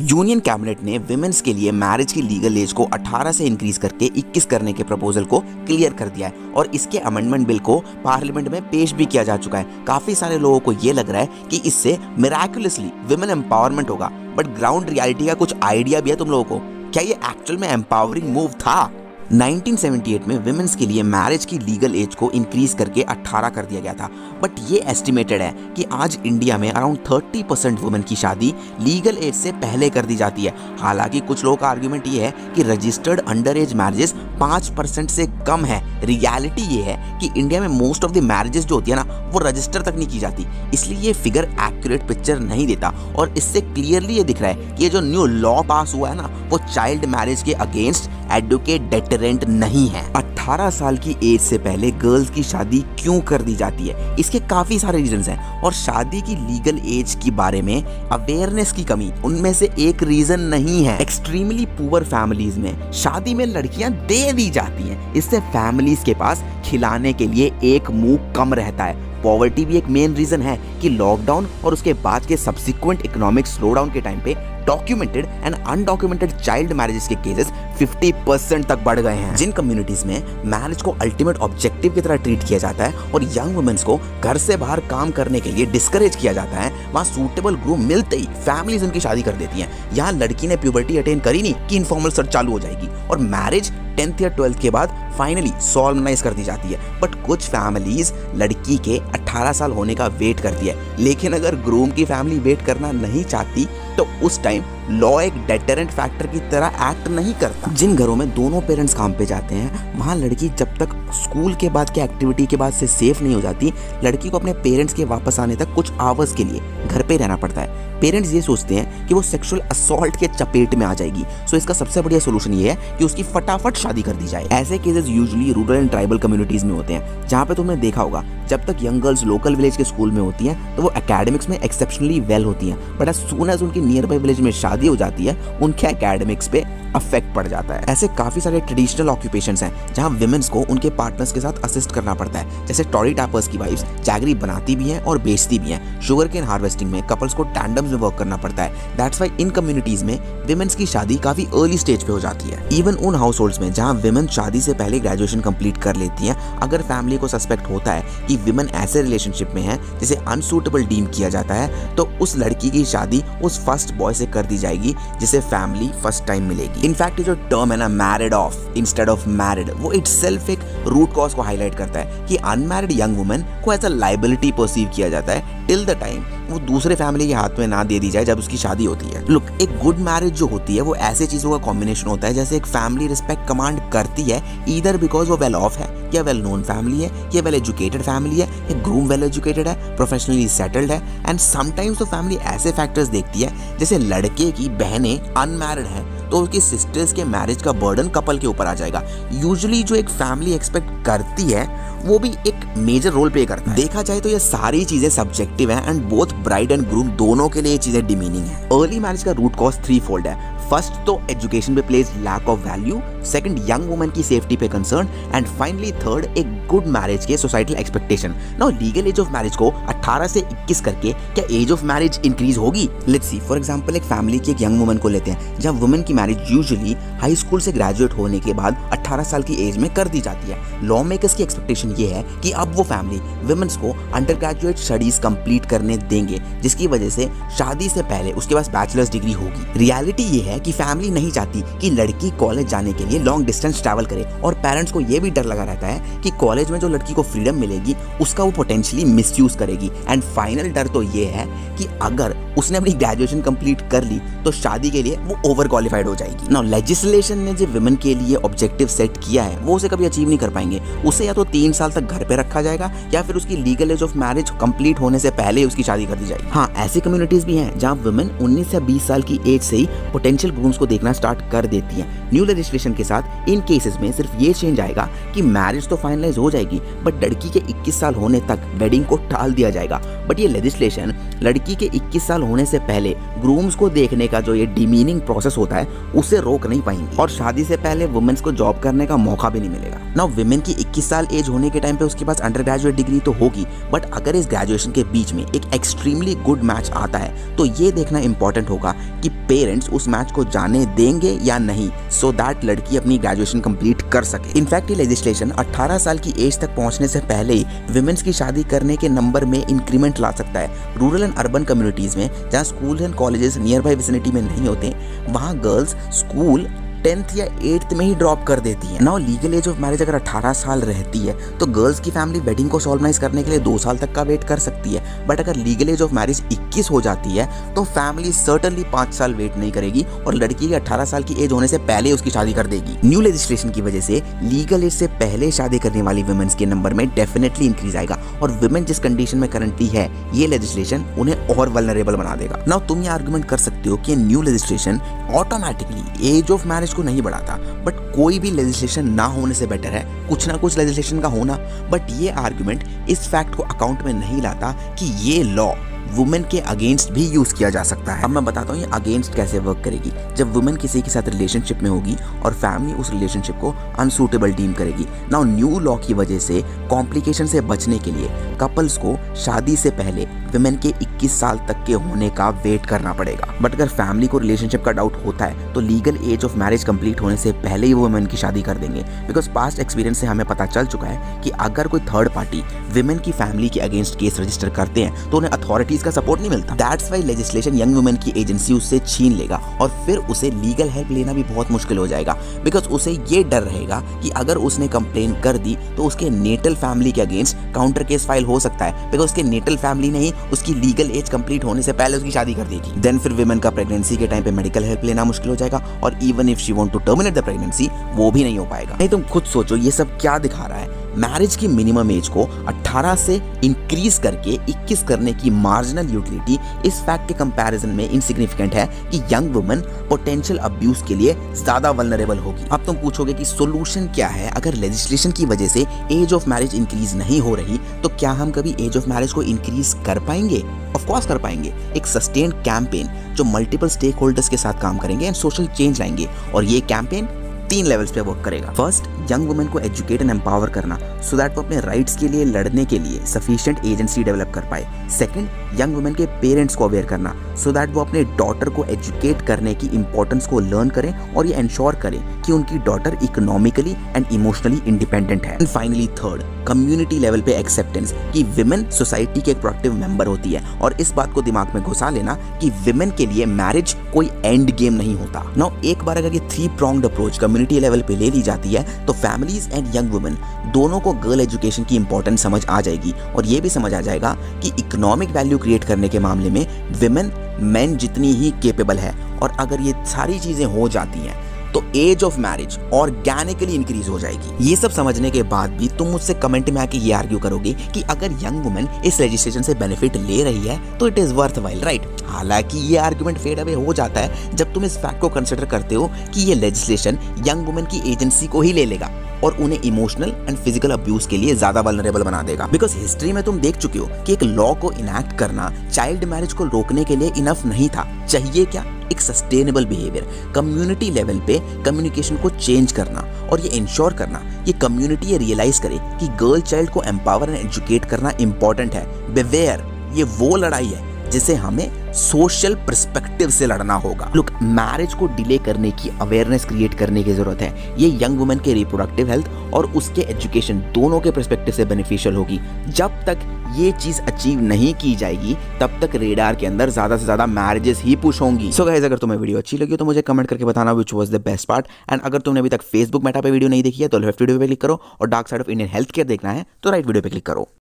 Union cabinet ने women's के लिए मैरिज की लीगल एज को 18 से इंक्रीज करके 21 करने के प्रपोजल को क्लियर कर दिया है और इसके अमेंडमेंट बिल को पार्लियामेंट में पेश भी किया जा चुका है। काफी सारे लोगों को ये लग रहा है कि इससे मिराकुलसली विमेन एम्पावरमेंट होगा, बट ग्राउंड रियलिटी का कुछ आइडिया भी है तुम लोगों को? क्या ये एक्चुअल में एम्पावरिंग मूव था? 1978 में विमेंस के लिए मैरिज की लीगल एज को इंक्रीज करके 18 कर दिया गया था, बट ये एस्टिमेटेड है कि आज इंडिया में अराउंड 30% वुमेन की शादी लीगल एज से पहले कर दी जाती है। हालांकि कुछ लोगों का आर्ग्यूमेंट ये है कि रजिस्टर्ड अंडर एज मैरिजेस 5% से कम है। रियलिटी ये है कि इंडिया में मोस्ट ऑफ द मैरिजेस जो होती है ना, वो रजिस्टर तक नहीं की जाती, इसलिए ये फिगर एक्यूरेट पिक्चर नहीं देता। और इससे क्लियरली ये दिख रहा है कि ये जो न्यू लॉ पास हुआ है ना, वो चाइल्ड मैरिज के अगेंस्ट एडवोकेट डेटरेंट नहीं है। 18 साल की एज से पहले गर्ल्स की शादी क्यों कर दी जाती है? इसके काफी सारे रीजंस हैं और शादी की लीगल एज के बारे में अवेयरनेस की कमी उनमें से एक रीजन नहीं है। एक्सट्रीमली पुअर फैमिलीज में शादी में लड़कियां दे दी जाती हैं, इससे फैमिलीज के पास खिलाने के लिए एक मुंह कम रहता है। पॉवर्टी भी एक मेन रीजन है कि लॉकडाउन और उसके बाद के सब्सिक्वेंट इकोनॉमिक स्लोडाउन के टाइम पे documented and undocumented child marriages के केसेस 50% तक बढ़ गए हैं। जिन कम्युनिटीज में मैरिज को अल्टीमेट ऑब्जेक्टिव की तरह ट्रीट किया जाता है और यंग वुमेन्स को घर से बाहर काम करने के लिए डिस्करेज किया जाता है, वहाँ सूटेबल ग्रूम मिलते ही फैमिलीज उनकी शादी कर देती हैं। यहाँ लड़की ने प्यूबर्टी अटेन करी नहीं कि इनफॉर्मल सर्च चालू हो जाएगी और मैरिज 10th या 12th के बाद फाइनली सॉल्मनाइज कर दी जाती है। बट कुछ फैमिलीज लड़की के 18 साल होने का वेट करती है, लेकिन अगर ग्रूम की फैमिली वेट करना नहीं चाहती तो उस टाइम लॉ एक डेटरेंट फैक्टर की तरह एक्ट नहीं करता। जिन घरों में दोनों पेरेंट्स काम पे जाते हैं, वहाँ लड़की जब तक स्कूल के बाद के एक्टिविटी के बाद से सेफ नहीं हो जाती, लड़की को अपने पेरेंट्स के वापस आने तक कुछ आवर्स के लिए घर पे रहना पड़ता है। पेरेंट्स ये सोचते हैं कि वो सेक्सुअल असॉल्ट के चपेट में आ जाएगी, सो इसका सबसे बढ़िया सोल्यूशन ये है कि उसकी फटाफट शादी कर दी जाए। ऐसे cases usually rural and tribal communities में होते हैं, जहाँ पे तुमने देखा होगा जब तक यंग गर्ल्स लोकल विलेज के स्कूल में होती हैं तो वो एकेडमिक्स में एक्सेप्शनली वेल होती हैं, बट एज सून एज उनकी नियर बाई विलेज में शादी हो जाती है, उनके एकेडमिक्स पे अफेक्ट पड़ जाता है। ऐसे काफी सारे ट्रेडिशनल ऑक्यूपेशंस हैं जहां विमेन्स को उनके पार्टनर्स के साथ असिस्ट करना पड़ता है, जैसे टॉरी टैपर्स की वाइफ्स जैगरी बनाती भी हैं और बेचती भी हैं। शुगर केन हार्वेस्टिंग में कपल्स को टैंडम्स में वर्क करना पड़ता है। दैट्स व्हाई इन कम्युनिटीज में विमेन्स की शादी काफी अर्ली स्टेज पे हो जाती है। इवन उन हाउस होल्ड्स में जहां विमेन शादी से पहले ग्रेजुएशन कंप्लीट कर लेती हैं, अगर फैमिली को सस्पेक्ट होता है कि विमेन ऐसे रिलेशनशिप में है जिसे अनसूटेबल डीम किया जाता है, तो उस लड़की की शादी उस फर्स्ट बॉय से कर दी जाएगी जिसे फैमिली फर्स्ट टाइम मिलेगी। इनफैक्ट जो टर्म है ना, married of instead of married, वो इटसेल्फ एक रूट कॉज को हाईलाइट करता है कि अनमैरिड यंग वुमेन को एज अ लायबिलिटी परसीव किया जाता है टिल द टाइम वो दूसरे फैमिली के हाथ में ना दे दी जाए जब उसकी शादी होती है। लुक, एक गुड मैरिज जो होती है वो ऐसे चीजों का कॉम्बिनेशन होता है जैसे एक फैमिली रिस्पेक्ट कमांड करती है, ईदर बिकॉज वो वेल ऑफ है या वेल नोन फैमिली है या वेल एजुकेटेड फैमिली है या ग्रूम वेल एजुकेटेड है, प्रोफेशनली सेटल्ड है, एंड समटाइम्स तो फैमिली ऐसे फैक्टर्स देखती है जैसे लड़के की बहनें अनमैरिड हैं तो उसकी सिस्टर्स के मैरिज का बर्डन कपल के ऊपर आ जाएगा। यूजुअली जो एक फैमिली एक्सपेक्ट करती है वो भी एक मेजर रोल प्ले करता है। देखा जाए तो ये सारी चीजें सब्जेक्टिव हैं and both bride and groom दोनों के लिए ये चीजें डिमीनिंग है। अर्ली मैरिज का रूट कॉज 3 फोल्ड है। फर्स्ट तो एजुकेशन पे place lack of value, second young women की सेफ्टी पे कंसर्न, एंड फाइनली थर्ड एक गुड मैरिज के societal expectation. Now legal age of marriage को 18 से 21 करके क्या एज ऑफ मैरिज इंक्रीज होगी? लेट्स सी, फॉर एग्जांपल एक फैमिली की एक यंग वुमेन को लेते हैं जहां वुमेन की मैरिज यूजुअली हाई स्कूल से ग्रेजुएट होने के बाद 18 साल की एज में कर दी जाती है। लॉ मेकर्स की एक्सपेक्टेशन ये है कि अब वो फैमिली वुमेन्स को अंडर ग्रेजुएट स्टडीज कंप्लीट करने देंगे, जिसकी वजह से शादी से पहले उसके पास बैचलर्स डिग्री होगी। रियलिटी ये है कि फैमिली नहीं चाहती कि लड़की कॉलेज जाने के लिए लॉन्ग डिस्टेंस ट्रैवल करे और पेरेंट्स को ये भी डर लगा रहता है कि कॉलेज में जो लड़की को फ्रीडम मिलेगी उसका वो पोटेंशियली मिसयूज करेगी। एंड फाइनल डर तो ये है कि अगर उसने अपनी ग्रेजुएशन कंप्लीट कर ली तो शादी के लिए वो ओवर क्वालिफाइड हो जाएगी। नाउ लेजिस्लेशन ने जो विमेन के लिए ऑब्जेक्टिव सेट किया है वो उसे कभी अचीव नहीं कर पाएंगे। उसे या तो 3 साल तक घर पे रखा जाएगा या फिर उसकी legal age of marriage complete होने से पहले उसकी शादी कर दी जाएगी। हाँ, ऐसी कम्युनिटीज भी हैं जहाँ वुमेन 19 या 20 साल की एज से ही पोटेंशियल पोटेंशियल ग्रूम्स को देखना स्टार्ट कर देती हैं। न्यू लेजिस्लेशन के साथ इन केसेस में सिर्फ ये चेंज आएगा कि मैरिज तो फाइनलाइज हो जाएगी बट लड़की के 21 साल होने तक वेडिंग को टाल दिया जाएगा। बट ये लेजिस्लेशन लड़की के 21 साल होने से पहले ग्रूम्स को देखने का जो ये डिमीनिंग प्रोसेस होता है उसे रोक नहीं पाएंगी और शादी से पहले वुमेन्स को जॉब करने का मौका भी नहीं मिलेगा। नाउ विमेन की 21 साल एज होने के टाइम पे उसके पास अंडर ग्रेजुएट डिग्री तो होगी बट अगर इस ग्रेजुएशन के बीच में एक एक्सट्रीमली गुड मैच आता है तो ये देखना इंपॉर्टेंट होगा कि पेरेंट्स उस मैच को जाने देंगे या नहीं, सो दैट लड़की अपनी ग्रेजुएशन कंप्लीट कर सके। इनफैक्ट ये लेजिस्लेशन 18 साल की एज तक पहुंचने से पहले ही विमेन्स की शादी करने के नंबर में इंक्रीमेंट ला सकता है। रूरल एंड अर्बन कम्युनिटीज में जहाँ school and colleges near by vicinity में नहीं होते वहाँ गर्ल्स स्कूल 10th या 8th में ही ड्रॉप कर देती है। Now legal age of marriage अगर 18 साल रहती है तो गर्ल्स की फैमिली वेडिंग को सॉल्वनाइज करने के लिए 2 साल तक का वेट कर सकती है। बट अगर लीगल एज ऑफ मैरिज 21 हो जाती है तो फैमिली सर्टनली 5 साल वेट नहीं करेगी और लड़की की 18 साल की एज होने से पहले उसकी शादी कर देगी। न्यू लेजिस्लेशन की वजह से लीगल एज से पहले शादी करने वाली वुमेन्स के नंबर में डेफिनेटली इंक्रीज आएगा और वुमेन जिस कंडीशन में करंटली है ये लेजिस्लेशन उन्हें और वल्नरेबल बना देगा। नाउ तुम ये आर्गुमेंट कर सकते हो कि new legislation automatically age of marriage को नहीं बढ़ाता बट कोई भी लेजिस्लेशन ना होने से बेटर है कुछ ना कुछ लेजिस्लेशन का होना। बट ये आर्गुमेंट इस फैक्ट को अकाउंट में नहीं लाता कि ये लॉ वुमेन के अगेंस्ट भी यूज किया जा सकता है। अब मैं बताता हूँ ये अगेंस्ट कैसे वर्क करेगी। जब वुमेन किसी के साथ रिलेशनशिप में होगी और फैमिली उस रिलेशनशिप को अनसूटेबल डीम करेगी, नाउ न्यू लॉ की वजह से कॉम्प्लिकेशन से बचने के लिए कपल्स को शादी से पहले वुमेन के 21 साल तक के होने का वेट करना पड़ेगा। बट अगर फैमिली को रिलेशनशिप का डाउट होता है तो legal age of marriage complete होने से पहले ही वो वुमेन की शादी कर देंगे बिकॉज पास्ट एक्सपीरियंस से हमें पता चल चुका है कि अगर कोई थर्ड पार्टी वुमेन की फैमिली के अगेंस्ट केस रजिस्टर करते हैं तो उन्हें अथॉरिटीज का सपोर्ट नहीं मिलता। That's why legislation young women की एजेंसी उससे छीन लेगा और फिर उसे लीगल हेल्प लेना भी बहुत मुश्किल हो जाएगा बिकॉज उसे ये डर रहेगा कि अगर उसने कंप्लेन कर दी तो उसके नेटल फैमिली के अगेंस्ट काउंटर केस फाइल हो सकता है बिकॉज उसके नेटल फैमिली ने ही उसकी लीगल एज कंप्लीट होने से पहले उसकी शादी कर देगी। देन फिर वुमेन का प्रेगनेंसी के टाइम पे मेडिकल हेल्प लेना मुश्किल हो जाएगा और even if she want to terminate the pregnancy वो भी नहीं हो पाएगा। नहीं तुम खुद सोचो ये सब क्या दिखा रहा है। मैरिज की मिनिमम एज को 18 से इंक्रीज करके 21 करने की मार्जिनल यूटिलिटी इस फैक्ट के कंपैरिजन में इनसिग्निफिकेंट है कि यंग वुमन पोटेंशियल अब्यूज के लिए ज्यादा वल्नरेबल होगी। अब तुम पूछोगे कि सोल्यूशन क्या है अगर लेजिस्लेशन की वजह से एज ऑफ मैरिज इंक्रीज नहीं हो रही तो क्या हम कभी एज ऑफ मैरिज को इंक्रीज कर पाएंगे? ऑफ कोर्स कर पाएंगे। एक सस्टेन्ड कैंपेन जो मल्टीपल स्टेक होल्डर्स के साथ काम करेंगे एंड सोशल चेंज लाएंगे और ये कैंपेन 3 लेवल्स पे वर्क करेगा। फर्स्ट, यंग वुमेन को एजुकेट एंड एम्पावर करना सो दैट वो अपने राइट्स के लिए लड़ने के लिए सफिशिएंट एजेंसी डेवलप कर पाए। सेकंड, यंग वुमेन के पेरेंट्स को अवेयर करना सो दैट वो अपने डॉटर को एजुकेट करने की इंपॉर्टेंस को लर्न करें और ये इंश्योर करें कि उनकी daughter economically and emotionally independent है। And finally third, community level पे एक्सेप्टेंस कि विमेन सोसाइटी के एक प्रोडक्टिव मेंबर होती है और इस बात को दिमाग में घुसा लेना कि विमेन के लिए मैरिज कोई एंड गेम नहीं होता। नाउ एक बार अगर ये 3 pronged अप्रोच कम्युनिटी लेवल पे ले ली जाती है तो फैमिलीज एंड यंग वुमेन दोनों को गर्ल एजुकेशन की इंपॉर्टेंस समझ आ जाएगी और ये भी समझ आ जाएगा कि इकोनॉमिक वैल्यू क्रिएट करने के मामले में विमेन मेन जितनी ही केपेबल है। और अगर ये सारी चीजें हो जाती हैं तो age of marriage organically increase हो जाएगी। ये सब समझने के बाद भी तुम मुझसे कमेंट में आके ये आर्ग्यू करोगे कि अगर यंग वुमेन इस लेजिस्लेशन से बेनिफिट ले रही है तो it is worth while, right? हालांकि ये आर्गुमेंट फेड अवे हो जाता है जब तुम इस फैक्ट को कंसिडर करते हो कि ये लेजिस्लेशन यंग वुमेन की एजेंसी को ही ले लेगा और उन्हें इमोशनल एंड फिजिकल अब्यूज के लिए ज्यादा वल्नरेबल बना देगा। बिकॉज हिस्ट्री में तुम देख चुके हो कि एक लॉ को इनैक्ट करना चाइल्ड मैरिज को रोकने के लिए इनफ नहीं था। चाहिए क्या? एक सस्टेनेबल बिहेवियर, कम्युनिटी लेवल पे कम्युनिकेशन को चेंज करना और ये इंश्योर करना कि कम्युनिटी ये रियलाइज करे कि गर्ल चाइल्ड को एम्पावर एंड एजुकेट करना इंपॉर्टेंट है। बिवेयर, ये वो लड़ाई है जिसे हमें सोशल पर्सपेक्टिव से लड़ना होगा। लुक, मैरिज को डिले करने की अवेयरनेस क्रिएट करने की जरूरत है। ये यंग वुमेन के रिप्रोडक्टिव हेल्थ और उसके एजुकेशन दोनों के पर्सपेक्टिव से बेनिफिशियल होगी। जब तक ये चीज अचीव नहीं की जाएगी तब तक रेडार के अंदर ज्यादा से ज्यादा मैरिजेस ही पुश होंगी। सो गाइस, अगर तुम्हें वीडियो अच्छी लगी हो तो मुझे कमेंट करके बताना which was the best part. And अगर तुमने अभी तक फेसबुक मेटा पे वीडियो नहीं देखी है तो लेफ्ट वीडियो पे क्लिक करो और dark side of Indian health care देखना है तो राइट वीडियो पे क्लिक करो।